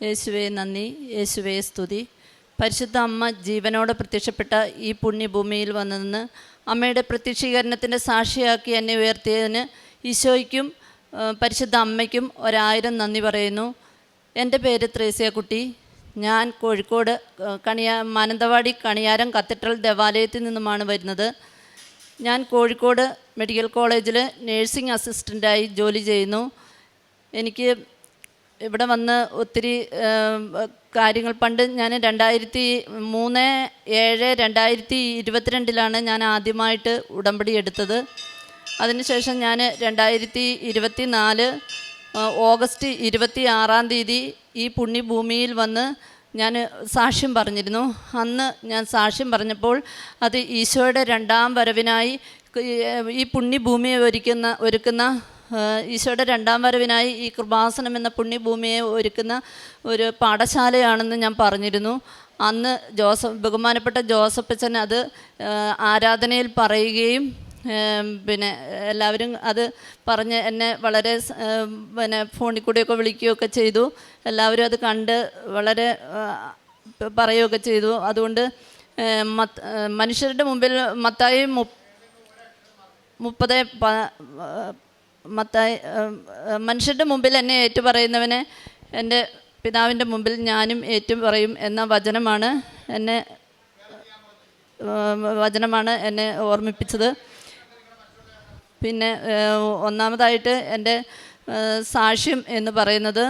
യേശുവേ നന്ദി, യേശുവേ സ്തുതി. പരിശുദ്ധ അമ്മ ജീവനോടെ പ്രത്യക്ഷപ്പെട്ട ഈ പുണ്യഭൂമിയിൽ വന്നതെന്ന് അമ്മയുടെ പ്രത്യക്ഷീകരണത്തിൻ്റെ സാക്ഷിയാക്കി എന്നെ ഉയർത്തിയതിന് ഈശോയ്ക്കും പരിശുദ്ധ അമ്മയ്ക്കും 1000 നന്ദി പറയുന്നു. എൻ്റെ പേര് ത്രേസ്യാക്കുട്ടി. ഞാൻ കോഴിക്കോട് മാനന്തവാടി കണിയാരം കത്തീഡ്രൽ ദേവാലയത്തിൽ നിന്നുമാണ് വരുന്നത്. ഞാൻ കോഴിക്കോട് മെഡിക്കൽ കോളേജിൽ നേഴ്സിംഗ് അസിസ്റ്റൻ്റായി ജോലി ചെയ്യുന്നു. എനിക്ക് ഇവിടെ വന്ന് ഒത്തിരി കാര്യങ്ങൾ പണ്ട് ഞാൻ 2003/7/2022 ഞാൻ ആദ്യമായിട്ട് ഉടമ്പടി എടുത്തത്. അതിനുശേഷം ഞാൻ 2024 ഓഗസ്റ്റ് 26 ഈ പുണ്യഭൂമിയിൽ വന്ന് ഞാൻ സാക്ഷ്യം പറഞ്ഞിരുന്നു. അന്ന് ഞാൻ സാക്ഷ്യം പറഞ്ഞപ്പോൾ അത് ഈശോയുടെ 2ാം വരവിനായി ഈ പുണ്യഭൂമിയെ ഒരുക്കുന്ന ഈശോയുടെ 2ാം വരവിനായി ഈ കൃപാസനം എന്ന പുണ്യഭൂമിയെ ഒരുക്കുന്ന ഒരു പാഠശാലയാണെന്ന് ഞാൻ പറഞ്ഞിരുന്നു. അന്ന് ബഹുമാനപ്പെട്ട ജോസഫച്ചൻ അത് ആരാധനയിൽ പറയുകയും പിന്നെ എല്ലാവരും അത് പറഞ്ഞ് എന്നെ വളരെ ഫോണിൽ കൂടെയൊക്കെ വിളിക്കുകയൊക്കെ ചെയ്തു. എല്ലാവരും അത് കണ്ട് വളരെ പറയുകയൊക്കെ ചെയ്തു. അതുകൊണ്ട് മനുഷ്യരുടെ മുമ്പിൽ മത്തായി മനുഷ്യരുടെ മുമ്പിൽ എന്നെ ഏറ്റുപറയുന്നവനെ എൻ്റെ പിതാവിൻ്റെ മുമ്പിൽ ഞാനും ഏറ്റുപറയും എന്ന വചനമാണ് എന്നെ ഓർമ്മിപ്പിച്ചത്. പിന്നെ ഒന്നാമതായിട്ട് എൻ്റെ സാക്ഷ്യം എന്ന് പറയുന്നത്,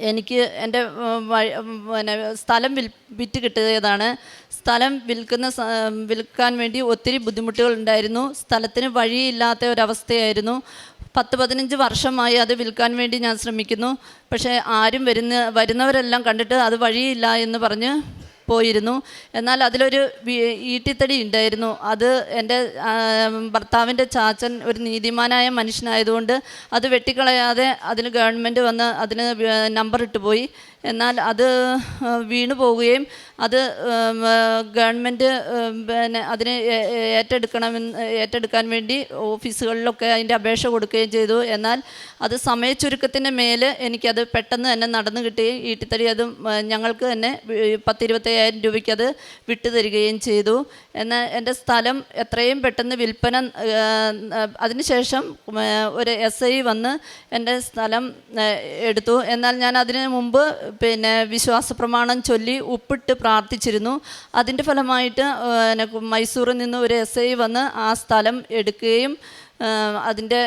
എനിക്ക് എൻ്റെ സ്ഥലം വിറ്റ് കിട്ടിയതാണ്. സ്ഥലം വിൽക്കാൻ വേണ്ടി ഒത്തിരി ബുദ്ധിമുട്ടുകളുണ്ടായിരുന്നു. സ്ഥലത്തിന് വഴിയില്ലാത്ത ഒരവസ്ഥയായിരുന്നു. 10-15 വർഷമായി അത് വിൽക്കാൻ വേണ്ടി ഞാൻ ശ്രമിക്കുന്നു. പക്ഷേ ആരും വരുന്നവരെല്ലാം കണ്ടിട്ട് അത് വഴിയില്ല എന്ന് പറഞ്ഞ് പോയിരുന്നു. എന്നാൽ അതിലൊരു ഈട്ടിത്തടി ഉണ്ടായിരുന്നു. അത് എൻ്റെ ഭർത്താവിൻ്റെ ചാച്ചൻ ഒരു നീതിമാനായ മനുഷ്യനായതുകൊണ്ട് അത് വെട്ടിക്കളയാതെ അതിന് ഗവൺമെൻറ് വന്ന് അതിന് നമ്പർ ഇട്ട് പോയി. എന്നാൽ അത് വീണു പോവുകയും അത് ഗവൺമെൻറ് പിന്നെ അതിന് ഏറ്റെടുക്കാൻ വേണ്ടി ഓഫീസുകളിലൊക്കെ അതിൻ്റെ അപേക്ഷ കൊടുക്കുകയും ചെയ്തു. എന്നാൽ അത് സമയച്ചുരുക്കത്തിൻ്റെ മേൽ എനിക്കത് പെട്ടെന്ന് തന്നെ നടന്നു കിട്ടുകയും ഈട്ടിത്തടി അത് ഞങ്ങൾക്ക് തന്നെ 10-25,000 രൂപയ്ക്ക് അത് വിട്ടുതരികയും ചെയ്തു. എന്നാൽ എൻ്റെ സ്ഥലം എത്രയും പെട്ടെന്ന് വിൽപ്പന അതിനുശേഷം ഒരു SI വന്ന് എൻ്റെ സ്ഥലം എടുത്തു. എന്നാൽ ഞാൻ അതിന് മുമ്പ് പിന്നെ വിശ്വാസ പ്രമാണം ചൊല്ലി ഉപ്പിട്ട് പ്രാർത്ഥിച്ചിരുന്നു. അതിൻ്റെ ഫലമായിട്ട് മൈസൂരിൽ നിന്ന് ഒരു SI വന്ന് ആ സ്ഥലം എടുക്കുകയും അതിൻ്റെ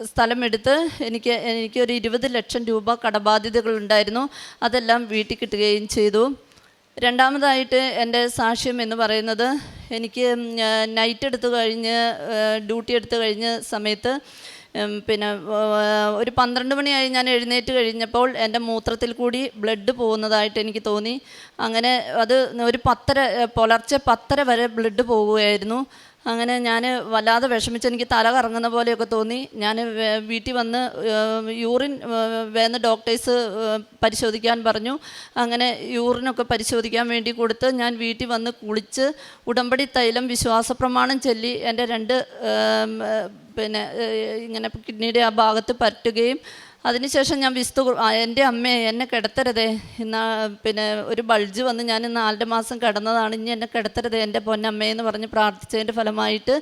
സ്ഥലം എടുത്ത് എനിക്കൊരു 20 ലക്ഷം രൂപ കടബാധ്യതകളുണ്ടായിരുന്നു. അതെല്ലാം വീട്ടിൽ കിട്ടുകയും ചെയ്തു. രണ്ടാമതായിട്ട് എൻ്റെ സാക്ഷ്യം എന്ന് പറയുന്നത്, എനിക്ക് ഡ്യൂട്ടി എടുത്തു കഴിഞ്ഞ സമയത്ത് പിന്നെ ഒരു 12 മണിയായി ഞാൻ എഴുന്നേറ്റ് കഴിഞ്ഞപ്പോൾ എൻ്റെ മൂത്രത്തിൽ കൂടി ബ്ലഡ് പോകുന്നതായിട്ട് എനിക്ക് തോന്നി. അങ്ങനെ അത് ഒരു പുലർച്ചെ 10:30 വരെ ബ്ലഡ് പോകുകയായിരുന്നു. അങ്ങനെ ഞാൻ വല്ലാതെ വിഷമിച്ച് എനിക്ക് തല കറങ്ങുന്ന പോലെയൊക്കെ തോന്നി. ഞാൻ വീട്ടിൽ വന്ന് യൂറിൻ വേണ്ട ഡോക്ടേഴ്സ് പരിശോധിക്കാൻ പറഞ്ഞു. അങ്ങനെ യൂറിനൊക്കെ പരിശോധിക്കാൻ വേണ്ടി കൊടുത്ത് ഞാൻ വീട്ടിൽ വന്ന് കുളിച്ച് ഉടമ്പടി തൈലം വിശ്വാസ പ്രമാണം ചൊല്ലി എൻ്റെ 2 പിന്നെ ഇങ്ങനെ കിഡ്നിയുടെ ആ ഭാഗത്ത് പറ്റുകയും അതിനുശേഷം ഞാൻ എൻ്റെ അമ്മയെ എന്നെ കിടത്തരുതേ, പിന്നെ ഒരു ബൾജ് വന്ന് ഞാൻ 4 മാസം കിടന്നതാണ്, ഇനി എന്നെ കിടത്തരുതേ എൻ്റെ പൊന്നമ്മയെന്ന് പറഞ്ഞ് പ്രാർത്ഥിച്ചതിൻ്റെ ഫലമായിട്ട്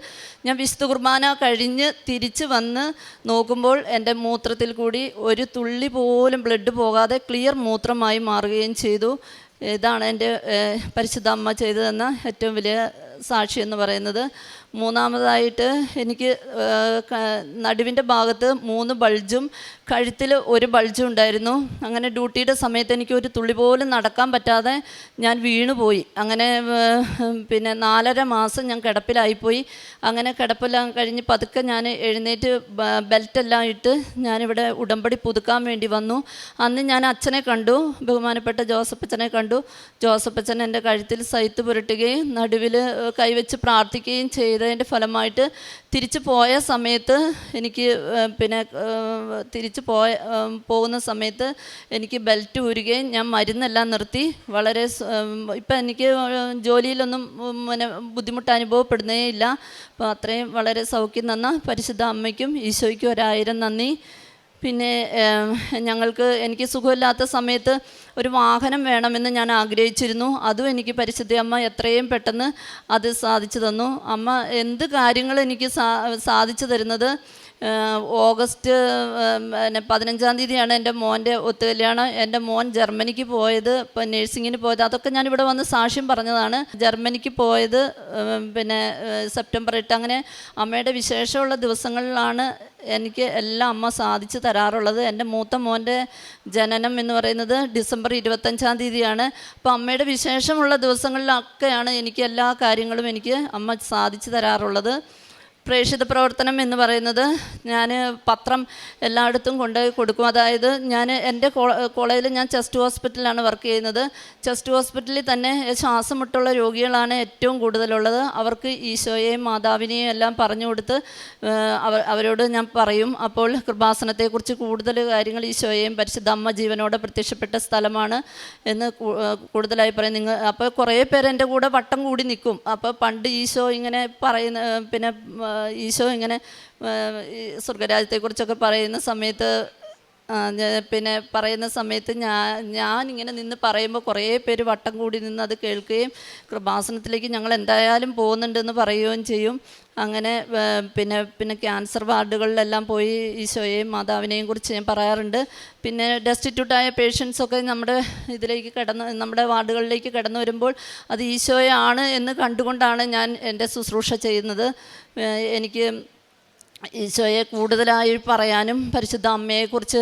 ഞാൻ വിശുദ്ധ കുർബാന കഴിഞ്ഞ് തിരിച്ച് വന്ന് നോക്കുമ്പോൾ എൻ്റെ മൂത്രത്തിൽ കൂടി ഒരു തുള്ളി പോലും ബ്ലഡ് പോകാതെ ക്ലിയർ മൂത്രമായി മാറുകയും ചെയ്തു. ഇതാണ് എൻ്റെ പരിശുദ്ധ അമ്മ ചെയ്തു തന്ന ഏറ്റവും വലിയ സാക്ഷി എന്ന് പറയുന്നത്. മൂന്നാമതായിട്ട് എനിക്ക് നടുവിൻ്റെ ഭാഗത്ത് 3 ബൾജും കഴുത്തിൽ 1 ബൾജും ഉണ്ടായിരുന്നു. അങ്ങനെ ഡ്യൂട്ടിയുടെ സമയത്ത് എനിക്ക് ഒരു തുള്ളി പോലും നടക്കാൻ പറ്റാതെ ഞാൻ വീണുപോയി. അങ്ങനെ പിന്നെ 4.5 മാസം ഞാൻ കിടപ്പിലായിപ്പോയി. അങ്ങനെ കിടപ്പെല്ലാം കഴിഞ്ഞ് പതുക്കെ ഞാൻ എഴുന്നേറ്റ് ബെൽറ്റെല്ലാം ഇട്ട് ഞാനിവിടെ ഉടമ്പടി പുതുക്കാൻ വേണ്ടി വന്നു. അന്ന് ഞാൻ അച്ഛനെ കണ്ടു, ബഹുമാനപ്പെട്ട ജോസഫച്ചനെ കണ്ടു. ജോസഫച്ചൻ എൻ്റെ കഴുത്തിൽ സൈത്ത് പുരട്ടുകയും നടുവിൽ കൈവച്ച് പ്രാർത്ഥിക്കുകയും ചെയ്തതിൻ്റെ ഫലമായിട്ട് തിരിച്ചു പോയ സമയത്ത് എനിക്ക് പിന്നെ പോകുന്ന സമയത്ത് എനിക്ക് ബെൽറ്റ് ഊരുകയും ഞാൻ മരുന്നെല്ലാം നിർത്തി. വളരെ ഇപ്പം എനിക്ക് ജോലിയിലൊന്നും പിന്നെ ബുദ്ധിമുട്ട് അനുഭവപ്പെടുന്നേ ഇല്ല. അപ്പോൾ അത്രയും വളരെ സൗഖ്യം തന്ന പരിശുദ്ധ അമ്മയ്ക്കും ഈശോയ്ക്കും 1000 നന്ദി. പിന്നെ എനിക്ക് സുഖമില്ലാത്ത സമയത്ത് ഒരു വാഹനം വേണമെന്ന് ഞാൻ ആഗ്രഹിച്ചിരുന്നു. അതും എനിക്ക് പരിശുദ്ധ അമ്മ എത്രയും പെട്ടെന്ന് അത് സാധിച്ചു തന്നു. അമ്മ എന്ത് കാര്യങ്ങൾ എനിക്ക് സാധിച്ചു തരുന്നത്. ഓഗസ്റ്റ് 15-ാം തീയതിയാണ് എൻ്റെ മോൻ്റെ ഒത്തുകല്യാണം. എൻ്റെ മോൻ ജർമ്മനിക്ക് പോയത്, ഇപ്പം നേഴ്സിങ്ങിന് പോയത്, അതൊക്കെ ഞാനിവിടെ വന്ന് സാക്ഷ്യം പറഞ്ഞതാണ്. ജർമ്മനിക്ക് പോയത് സെപ്റ്റംബർ 8. അങ്ങനെ അമ്മയുടെ വിശേഷമുള്ള ദിവസങ്ങളിലാണ് എനിക്ക് എല്ലാം അമ്മ സാധിച്ചു തരാറുള്ളത്. എൻ്റെ മൂത്ത മോൻ്റെ ജനനം എന്ന് പറയുന്നത് ഡിസംബർ 25-ാം തീയതിയാണ്. അപ്പോൾ അമ്മയുടെ വിശേഷമുള്ള ദിവസങ്ങളിലൊക്കെയാണ് എനിക്ക് എല്ലാ കാര്യങ്ങളും എനിക്ക് അമ്മ സാധിച്ചു തരാറുള്ളത്. പ്രേക്ഷിത പ്രവർത്തനം എന്ന് പറയുന്നത് ഞാൻ പത്രം എല്ലായിടത്തും കൊണ്ടുപോയി കൊടുക്കും. അതായത് എൻ്റെ കോളേജിൽ ഞാൻ ചെസ്റ്റ് ഹോസ്പിറ്റലിലാണ് വർക്ക് ചെയ്യുന്നത്. ചെസ്റ്റ് ഹോസ്പിറ്റലിൽ തന്നെ ശ്വാസം മുട്ടുള്ള രോഗികളാണ് ഏറ്റവും കൂടുതലുള്ളത്. അവർക്ക് ഈശോയെയും മാതാവിനെയും എല്ലാം പറഞ്ഞു കൊടുത്ത് അവരോട് ഞാൻ പറയും. അപ്പോൾ കൃപാസനത്തെക്കുറിച്ച് കൂടുതൽ കാര്യങ്ങൾ, ഈശോയെയും പരിശുദ്ധ അമ്മ ജീവനോടെ പ്രത്യക്ഷപ്പെട്ട സ്ഥലമാണ് എന്ന് കൂടുതലായി പറയും. അപ്പോൾ കുറേ പേര് എൻ്റെ കൂടെ വട്ടം കൂടി നിൽക്കും. അപ്പോൾ പണ്ട് ഈശോ ഇങ്ങനെ ഈശോ ഇങ്ങനെ സ്വർഗരാജ്യത്തെക്കുറിച്ചൊക്കെ പറയുന്ന സമയത്ത് ഞാനിങ്ങനെ നിന്ന് പറയുമ്പോൾ കുറേ പേര് വട്ടം കൂടി നിന്ന് അത് കേൾക്കുകയും കൃപാസനത്തിലേക്ക് ഞങ്ങൾ എന്തായാലും പോകുന്നുണ്ടെന്ന് പറയുകയും ചെയ്യും. അങ്ങനെ പിന്നെ ക്യാൻസർ വാർഡുകളിലെല്ലാം പോയി ഈശോയെയും മാതാവിനെയും കുറിച്ച് ഞാൻ പറയാറുണ്ട്. പിന്നെ ഡെസ്റ്റിറ്റ്യൂട്ടായ പേഷ്യൻസൊക്കെ നമ്മുടെ വാർഡുകളിലേക്ക് കടന്നു വരുമ്പോൾ അത് ഈശോയാണ് എന്ന് കണ്ടുകൊണ്ടാണ് ഞാൻ എൻ്റെ ശുശ്രൂഷ ചെയ്യുന്നത്. എനിക്ക് ഈശോയെ കൂടുതലായി പറയാനും പരിശുദ്ധ അമ്മയെക്കുറിച്ച്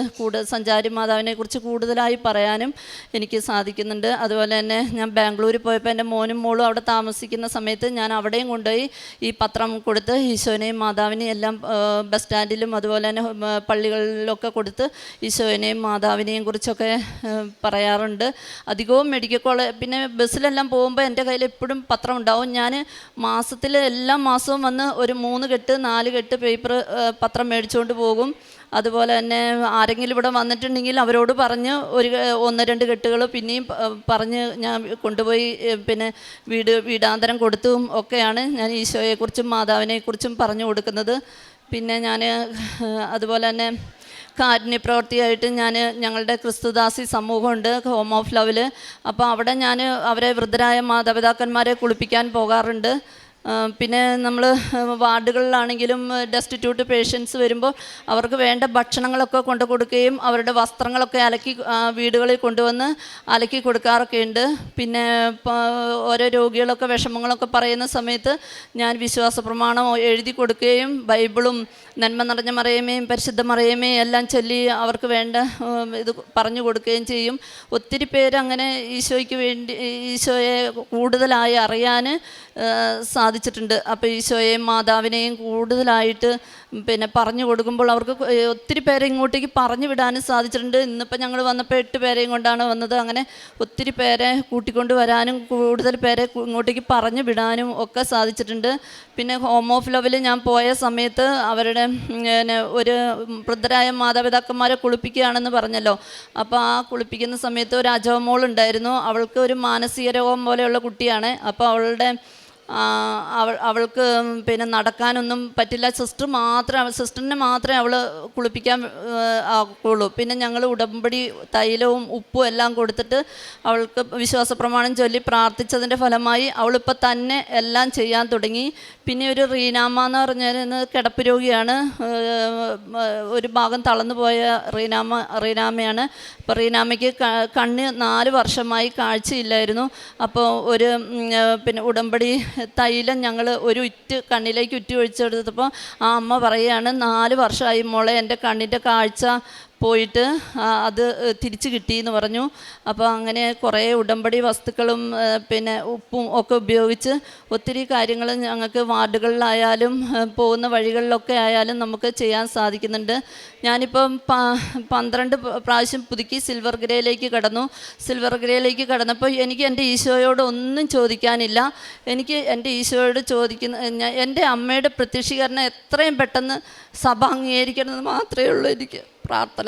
സഞ്ചാരി മാതാവിനെക്കുറിച്ച് കൂടുതലായി പറയാനും എനിക്ക് സാധിക്കുന്നുണ്ട്. അതുപോലെ തന്നെ ഞാൻ ബാംഗ്ലൂരിൽ പോയപ്പോൾ എൻ്റെ മോനും മോളും അവിടെ താമസിക്കുന്ന സമയത്ത് ഞാൻ അവിടെയും കൊണ്ടുപോയി ഈ പത്രം കൊടുത്ത് ഈശോനെയും മാതാവിനെയും എല്ലാം ബസ് സ്റ്റാൻഡിലും അതുപോലെ തന്നെ പള്ളികളിലൊക്കെ കൊടുത്ത് ഈശോനെയും മാതാവിനെയും കുറിച്ചൊക്കെ പറയാറുണ്ട്. അധികവും മെഡിക്കൽ കോളേജ് പിന്നെ ബസ്സിലെല്ലാം പോകുമ്പോൾ എൻ്റെ കയ്യിൽ എപ്പോഴും പത്രം ഉണ്ടാവും. ഞാൻ എല്ലാ മാസവും വന്ന് ഒരു 3 കെട്ട് 4 കെട്ട് പേപ്പർ പത്രം മേടിച്ചുകൊണ്ട് പോകും. അതുപോലെ തന്നെ ആരെങ്കിലും ഇവിടെ വന്നിട്ടുണ്ടെങ്കിൽ അവരോട് പറഞ്ഞ് 1-2 കെട്ടുകൾ പിന്നെയും പറഞ്ഞ് ഞാൻ കൊണ്ടുപോയി വീടാന്തരം കൊടുത്തും ഒക്കെയാണ് ഞാൻ ഈശോയെക്കുറിച്ചും മാതാവിനെക്കുറിച്ചും പറഞ്ഞു കൊടുക്കുന്നത്. പിന്നെ ഞാൻ അതുപോലെ തന്നെ കാരുണ്യപ്രവൃത്തിയായിട്ട് ഞങ്ങളുടെ ക്രിസ്തുദാസി സമൂഹമുണ്ട്, ഹോം ഓഫ് ലവിൽ. അപ്പോൾ അവിടെ അവരെ വൃദ്ധരായ മാതാപിതാക്കന്മാരെ കുളിപ്പിക്കാൻ പോകാറുണ്ട്. പിന്നെ നമ്മൾ വാർഡുകളിലാണെങ്കിലും ഡെസ്റ്റിറ്റ്യൂട്ട് പേഷ്യൻസ് വരുമ്പോൾ അവർക്ക് വേണ്ട ഭക്ഷണങ്ങളൊക്കെ കൊണ്ടു കൊടുക്കുകയും അവരുടെ വസ്ത്രങ്ങളൊക്കെ വീടുകളിൽ കൊണ്ടുവന്ന് അലക്കി കൊടുക്കാറൊക്കെ ഉണ്ട്. പിന്നെ ഓരോ രോഗികളൊക്കെ വിഷമങ്ങളൊക്കെ പറയുന്ന സമയത്ത് ഞാൻ വിശ്വാസ പ്രമാണം എഴുതി കൊടുക്കുകയും ബൈബിളും നന്മ നിറഞ്ഞ മറിയമേയും പരിശുദ്ധ മറിയമേയും എല്ലാം ചൊല്ലി അവർക്ക് വേണ്ട ഇത് പറഞ്ഞു കൊടുക്കുകയും ചെയ്യും. ഒത്തിരി പേര് അങ്ങനെ ഈശോയെ കൂടുതലായി അറിയാൻ സാധിച്ചിട്ടുണ്ട്. അപ്പോൾ ഈശോയെയും മാതാവിനെയും കൂടുതലായിട്ട് പറഞ്ഞു കൊടുക്കുമ്പോൾ അവർക്ക് ഒത്തിരി പേരെ ഇങ്ങോട്ടേക്ക് പറഞ്ഞു വിടാനും സാധിച്ചിട്ടുണ്ട്. ഇന്നിപ്പോൾ ഞങ്ങൾ വന്നപ്പോൾ 8 പേരെയും കൊണ്ടാണ് വന്നത്. അങ്ങനെ ഒത്തിരി പേരെ കൂട്ടിക്കൊണ്ട് വരാനും കൂടുതൽ പേരെ ഇങ്ങോട്ടേക്ക് പറഞ്ഞു വിടാനും ഒക്കെ സാധിച്ചിട്ടുണ്ട്. പിന്നെ ഹോം ഓഫ് ലവിൽ ഞാൻ പോയ സമയത്ത് അവരുടെ ഒരു വൃദ്ധരായ മാതാപിതാക്കന്മാരെ കുളിപ്പിക്കുകയാണെന്ന് പറഞ്ഞല്ലോ. അപ്പോൾ ആ കുളിപ്പിക്കുന്ന സമയത്ത് ഒരു അജവമോൾ ഉണ്ടായിരുന്നു. അവൾക്ക് ഒരു മാനസിക രോഗം പോലെയുള്ള കുട്ടിയാണ്. അപ്പോൾ അവൾക്ക് നടക്കാനൊന്നും പറ്റില്ല. സിസ്റ്ററിനെ മാത്രമേ അവൾ കുളിപ്പിക്കാൻ ആക്കുള്ളൂ. പിന്നെ ഞങ്ങൾ ഉടമ്പടി തൈലവും ഉപ്പും എല്ലാം കൊടുത്തിട്ട് അവൾക്ക് വിശ്വാസ പ്രമാണം ചൊല്ലി പ്രാർത്ഥിച്ചതിൻ്റെ ഫലമായി അവളിപ്പോൾ തന്നെ എല്ലാം ചെയ്യാൻ തുടങ്ങി. പിന്നെ ഒരു റീനാമ്മ എന്ന് പറഞ്ഞാൽ കിടപ്പ് രോഗിയാണ്. ഒരു ഭാഗം തളർന്നു പോയ റീനാമ്മയാണ്. അപ്പോൾ റീനാമ്മയ്ക്ക് കണ്ണ് 4 വർഷമായി കാഴ്ചയില്ലായിരുന്നു. അപ്പോൾ ഉടമ്പടി തൈലം ഞങ്ങൾ കണ്ണിലേക്ക് ഒഴിച്ചെടുത്തപ്പോൾ ആ അമ്മ പറയുകയാണ്, 4 വർഷമായി മോളെ എൻ്റെ കണ്ണിൻ്റെ കാഴ്ച പോയിട്ട് അത് തിരിച്ചു കിട്ടിയെന്ന് പറഞ്ഞു. അപ്പോൾ അങ്ങനെ കുറേ ഉടമ്പടി വസ്തുക്കളും ഉപ്പും ഒക്കെ ഉപയോഗിച്ച് ഒത്തിരി കാര്യങ്ങൾ ഞങ്ങൾക്ക് വാർഡുകളിലായാലും പോകുന്ന വഴികളിലൊക്കെ ആയാലും നമുക്ക് ചെയ്യാൻ സാധിക്കുന്നുണ്ട്. ഞാനിപ്പം 12 പ്രാവശ്യം പുതുക്കി സിൽവർ ഗ്രേയിലേക്ക് കടന്നു. സിൽവർ ഗ്രേയിലേക്ക് കടന്നപ്പോൾ എനിക്ക് എൻ്റെ ഈശോയോട് ഒന്നും ചോദിക്കാനില്ല. എനിക്ക് എൻ്റെ ഈശോയോട് എൻ്റെ അമ്മയുടെ പ്രത്യക്ഷീകരണം എത്രയും പെട്ടെന്ന് സഭ അംഗീകരിക്കണമെന്ന് മാത്രമേ ഉള്ളൂ എനിക്ക് പ്രാർത്ഥന.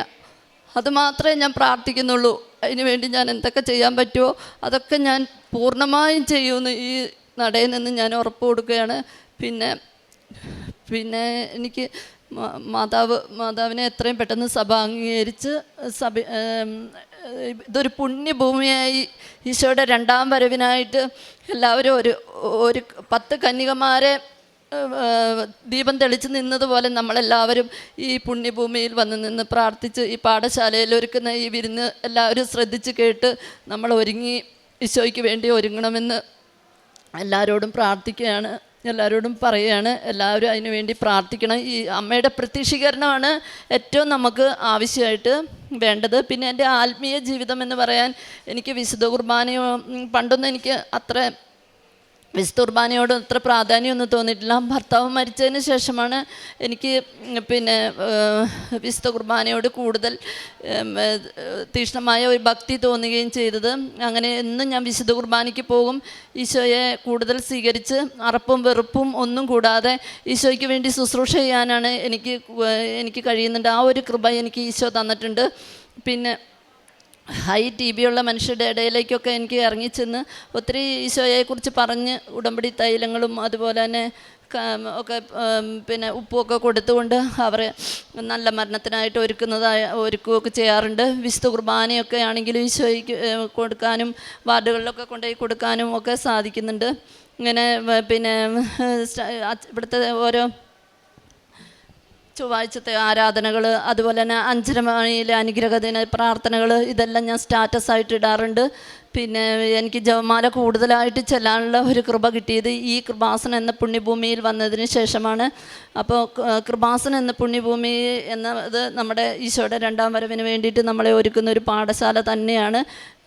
അതുമാത്രമേ ഞാൻ പ്രാർത്ഥിക്കുന്നുള്ളൂ. അതിനുവേണ്ടി ഞാൻ എന്തൊക്കെ ചെയ്യാൻ പറ്റുമോ അതൊക്കെ ഞാൻ പൂർണ്ണമായും ചെയ്യുമെന്ന് ഈ നടയിൽ നിന്ന് ഞാൻ ഉറപ്പ് കൊടുക്കുകയാണ്. പിന്നെ എനിക്ക് മാതാവിനെ എത്രയും പെട്ടെന്ന് സഭ അംഗീകരിച്ച് ഇതൊരു പുണ്യഭൂമിയായി ഈശോയുടെ രണ്ടാം വരവിനായിട്ട് എല്ലാവരും ഒരു 10 കന്യകമാരെ ദീപം തെളിച്ച് നിന്നതുപോലെ നമ്മളെല്ലാവരും ഈ പുണ്യഭൂമിയിൽ വന്ന് നിന്ന് പ്രാർത്ഥിച്ച് ഈ പാഠശാലയിൽ ഒരുക്കുന്ന ഈ വിരുന്ന് എല്ലാവരും ശ്രദ്ധിച്ച് കേട്ട് നമ്മൾ ഒരുങ്ങി ഈശോയ്ക്ക് വേണ്ടി ഒരുങ്ങണമെന്ന് എല്ലാവരോടും പ്രാർത്ഥിക്കുകയാണ്, എല്ലാവരോടും പറയുകയാണ്. എല്ലാവരും അതിനു വേണ്ടി പ്രാർത്ഥിക്കണം. ഈ അമ്മയുടെ പ്രത്യക്ഷീകരണമാണ് ഏറ്റവും നമുക്ക് ആവശ്യമായിട്ട് വേണ്ടത്. പിന്നെ എൻ്റെ ആത്മീയ ജീവിതം എന്ന് പറയാൻ എനിക്ക് വിശുദ്ധ കുർബാനയോ പണ്ടൊന്നും എനിക്ക് അത്ര വിശുദ്ധ കുർബാനയോട് അത്ര പ്രാധാന്യമൊന്നും തോന്നിയിട്ടില്ല. ഭർത്താവ് മരിച്ചതിന് ശേഷമാണ് എനിക്ക് പിന്നെ വിശുദ്ധ കുർബാനയോട് കൂടുതൽ തീക്ഷ്ണമായ ഒരു ഭക്തി തോന്നുകയും ചെയ്തത്. അങ്ങനെ എന്നും ഞാൻ വിശുദ്ധ കുർബാനയ്ക്ക് പോകും. ഈശോയെ കൂടുതൽ സ്വീകരിച്ച് അറപ്പും വെറുപ്പും ഒന്നും കൂടാതെ ഈശോയ്ക്ക് വേണ്ടി ശുശ്രൂഷ ചെയ്യാനാണ് എനിക്ക് കഴിയുന്നുണ്ട്. ആ ഒരു കൃപ എനിക്ക് ഈശോ തന്നിട്ടുണ്ട്. പിന്നെ ഹൈ TB ഉള്ള മനുഷ്യരുടെ ഇടയിലേക്കൊക്കെ എനിക്ക് ഇറങ്ങിച്ചെന്ന് ഒത്തിരി ഈശോയെക്കുറിച്ച് പറഞ്ഞ് ഉടമ്പടി തൈലങ്ങളും അതുപോലെ തന്നെ ഒക്കെ പിന്നെ ഉപ്പുമൊക്കെ കൊടുത്തുകൊണ്ട് അവരെ നല്ല മരണത്തിനായിട്ട് ഒരുക്കുകയൊക്കെ ചെയ്യാറുണ്ട്. വിശുദ്ധ കുർബാനയൊക്കെ ആണെങ്കിലും ഈശോയ്ക്ക് കൊടുക്കാനും വാർഡുകളിലൊക്കെ കൊണ്ടുപോയി കൊടുക്കാനും ഒക്കെ സാധിക്കുന്നുണ്ട്. ഇങ്ങനെ പിന്നെ ഇവിടുത്തെ ഓരോ ചൊവ്വാഴ്ചത്തെ ആരാധനകൾ, അതുപോലെ തന്നെ 5:30 മണിയിലെ അനുഗ്രഹദിന പ്രാർത്ഥനകൾ, ഇതെല്ലാം ഞാൻ സ്റ്റാറ്റസായിട്ട് ഇടാറുണ്ട്. പിന്നെ എനിക്ക് ജപമാല കൂടുതലായിട്ട് ചെല്ലാനുള്ള ഒരു കൃപ കിട്ടിയത് ഈ കൃപാസനം എന്ന പുണ്യഭൂമിയിൽ വന്നതിന് ശേഷമാണ്. അപ്പോൾ കൃപാസനം എന്ന പുണ്യഭൂമി എന്നത് നമ്മുടെ ഈശോയുടെ രണ്ടാം വരവിന് വേണ്ടിയിട്ട് നമ്മളെ ഒരുക്കുന്ന ഒരു പാഠശാല തന്നെയാണ്.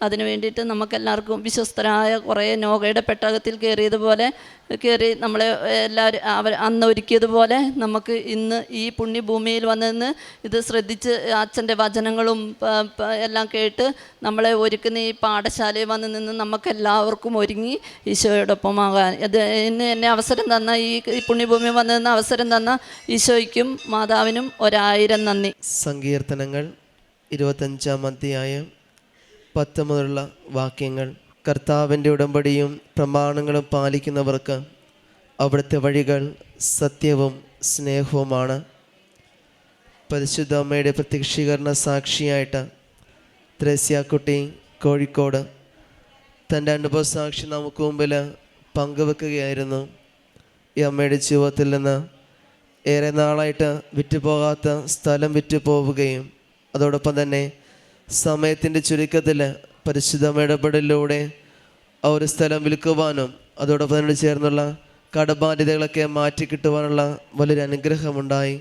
അതിനു വേണ്ടിയിട്ട് നമുക്കെല്ലാവർക്കും വിശ്വസ്തരായ കുറേ നോഗയുടെ പെട്ടകത്തിൽ കയറി നമ്മളെ എല്ലാവരും അന്ന് ഒരുക്കിയതുപോലെ നമുക്ക് ഇന്ന് ഈ പുണ്യഭൂമിയിൽ വന്നെന്ന് ഇത് ശ്രദ്ധിച്ച് അച്ഛൻ്റെ വചനങ്ങളും എല്ലാം കേട്ട് നമ്മളെ ഒരുക്കുന്ന ഈ പാഠശാലയിൽ വന്ന് നിന്ന് നമുക്കെല്ലാവർക്കും ഒരുങ്ങി ഈശോയോടൊപ്പമാകാൻ എന്നെ അവസരം തന്ന ഈ പുണ്യഭൂമി വന്നു നിന്ന് അവസരം തന്ന ഈശോയ്ക്കും മാതാവിനും 1000 നന്ദി. സങ്കീർത്തനങ്ങൾ 25-ാം അധ്യായം 10 മുതലുള്ള വാക്യങ്ങൾ. കർത്താവിൻ്റെ ഉടമ്പടിയും പ്രമാണങ്ങളും പാലിക്കുന്നവർക്ക് അവിടുത്തെ വഴികൾ സത്യവും സ്നേഹവുമാണ്. പരിശുദ്ധ അമ്മയുടെ പ്രത്യക്ഷീകരണ സാക്ഷിയായിട്ട് ത്രേസ്യാക്കുട്ടി കോഴിക്കോട് തൻ്റെ അനുഭവ സാക്ഷി നമുക്ക് മുമ്പിൽ പങ്കുവെക്കുകയായിരുന്നു. ഈ അമ്മയുടെ ജീവിതത്തിൽ നിന്ന് ഏറെ നാളായിട്ട് വിറ്റുപോകാത്ത സ്ഥലം വിറ്റുപോവുകയും അതോടൊപ്പം തന്നെ സമയത്തിൻ്റെ ചുരുക്കത്തിൽ പരിശുദ്ധമായ ഇടപെടലിലൂടെ ആ ഒരു സ്ഥലം വിൽക്കുവാനും അതോടൊപ്പം തന്നെ ചേർന്നുള്ള കടബാധ്യതകളൊക്കെ മാറ്റി കിട്ടുവാനുള്ള വലിയൊരു അനുഗ്രഹമുണ്ടായി.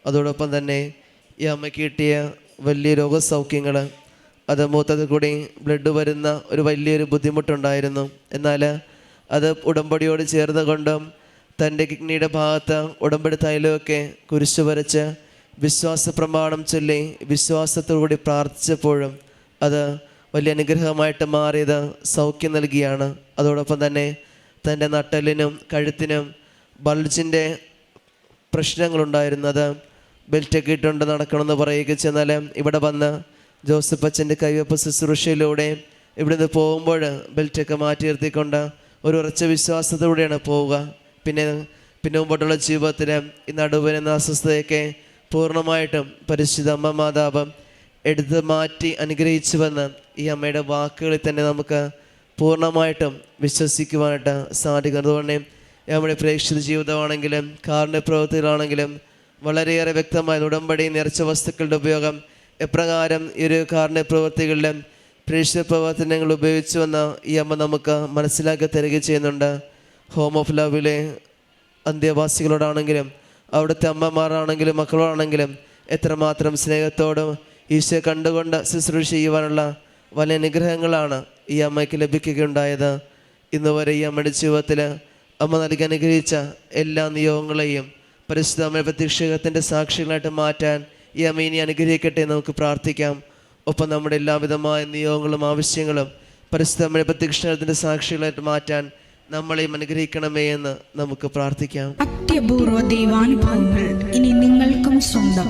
അതോടൊപ്പം തന്നെ ഈ അമ്മയ്ക്ക് കിട്ടിയ വലിയ രോഗസൗഖ്യങ്ങൾ, അത് മൂത്തത്തിൽ കൂടി ബ്ലഡ് വരുന്ന ഒരു വലിയൊരു ബുദ്ധിമുട്ടുണ്ടായിരുന്നു. എന്നാൽ അത് ഉടമ്പടിയോട് ചേർന്ന് കൊണ്ടും തൻ്റെ കിഡ്നിയുടെ ഭാഗത്ത് ഉടമ്പടി തൈലമൊക്കെ കുരിശു വരച്ച് വിശ്വാസ പ്രമാണം ചൊല്ലി വിശ്വാസത്തോടുകൂടി പ്രാർത്ഥിച്ചപ്പോഴും അത് വലിയ അനുഗ്രഹമായിട്ട് മാറിയത് സൗഖ്യം നൽകിയാണ്. അതോടൊപ്പം തന്നെ തൻ്റെ നട്ടലിനും കഴുത്തിനും ബൾജിൻ്റെ പ്രശ്നങ്ങളുണ്ടായിരുന്നത് ബെൽറ്റൊക്കെ ഇട്ടുകൊണ്ട് നടക്കണമെന്ന് പറയുക. ചെന്നാൽ ഇവിടെ വന്ന് ജോസഫ് അച്ഛൻ്റെ കൈവപ്പ് ശുശ്രൂഷയിലൂടെ ഇവിടുന്ന് പോകുമ്പോൾ ബെൽറ്റൊക്കെ മാറ്റി നിർത്തിക്കൊണ്ട് ഒരു ഉറച്ച വിശ്വാസത്തോടെയാണ് പോവുക. പിന്നെ മുമ്പോട്ടുള്ള ജീവിതത്തിൽ ഈ നടുവിനെന്ന അസ്വസ്ഥതയൊക്കെ പൂർണ്ണമായിട്ടും പരിശുദ്ധ അമ്മ മാതാവ് എടുത്ത് മാറ്റി അനുഗ്രഹിച്ചുവെന്ന് ഈ അമ്മയുടെ വാക്കുകളിൽ തന്നെ നമുക്ക് പൂർണ്ണമായിട്ടും വിശ്വസിക്കുവാനായിട്ട് സാധിക്കും. അതുകൊണ്ട് നമ്മുടെ പ്രേക്ഷിത ജീവിതമാണെങ്കിലും കാരുണ്യ പ്രവൃത്തികളാണെങ്കിലും വളരെയേറെ വ്യക്തമായ ഉടമ്പടി നിറച്ച വസ്തുക്കളുടെ ഉപയോഗം എപ്രകാരം ഈ ഒരു കാരുണ്യ പ്രവൃത്തികളിലും പ്രേക്ഷിത പ്രവർത്തനങ്ങൾ ഉപയോഗിച്ചുവെന്ന് ഈ അമ്മ നമുക്ക് മനസ്സിലാക്കി തരിക ചെയ്യുന്നുണ്ട്. ഹോം ഓഫ് ലവിലെ അന്ത്യവാസികളോടാണെങ്കിലും അവിടുത്തെ അമ്മമാരാണെങ്കിലും മക്കളോടാണെങ്കിലും എത്രമാത്രം സ്നേഹത്തോടും ഈശോയെ കണ്ടുകൊണ്ട് ശുശ്രൂഷ ചെയ്യുവാനുള്ള വലിയ അനുഗ്രഹങ്ങളാണ് ഈ അമ്മയ്ക്ക് ലഭിക്കുകയുണ്ടായത്. ഇന്ന് വരെ ഈ അമ്മയുടെ ജീവിതത്തിൽ അമ്മ നൽകി അനുഗ്രഹിച്ച എല്ലാ നിയോഗങ്ങളെയും പരിശുദ്ധ അമ്മയുടെ പ്രത്യക്ഷത്തിൻ്റെ സാക്ഷികളായിട്ട് മാറ്റാൻ ഈ അമ്മ ഇനി അനുഗ്രഹിക്കട്ടെ നമുക്ക് പ്രാർത്ഥിക്കാം. ഒപ്പം നമ്മുടെ എല്ലാവിധമായ നിയോഗങ്ങളും ആവശ്യങ്ങളും പരിശുദ്ധ അമ്മയുടെ പ്രത്യക്ഷത്തിൻ്റെ സാക്ഷികളായിട്ട് മാറ്റാൻ നമ്മളെയും അനുഗ്രഹിക്കണമേ എന്ന് നമുക്ക് പ്രാർത്ഥിക്കാം. അത്യപൂർവ ദൈവാനുഭവങ്ങൾ ഇനി നിങ്ങൾക്കും സ്വന്തം.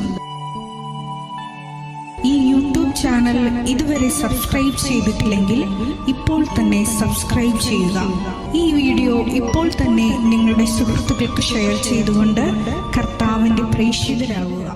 ഈ യൂട്യൂബ് ചാനൽ ഇതുവരെ സബ്സ്ക്രൈബ് ചെയ്തിട്ടില്ലെങ്കിൽ ഇപ്പോൾ തന്നെ സബ്സ്ക്രൈബ് ചെയ്യുക. ഈ വീഡിയോ ഇപ്പോൾ തന്നെ നിങ്ങളുടെ സുഹൃത്തുക്കൾക്ക് ഷെയർ ചെയ്തുകൊണ്ട് കർത്താവിൻ്റെ പ്രേക്ഷിതരാകുക.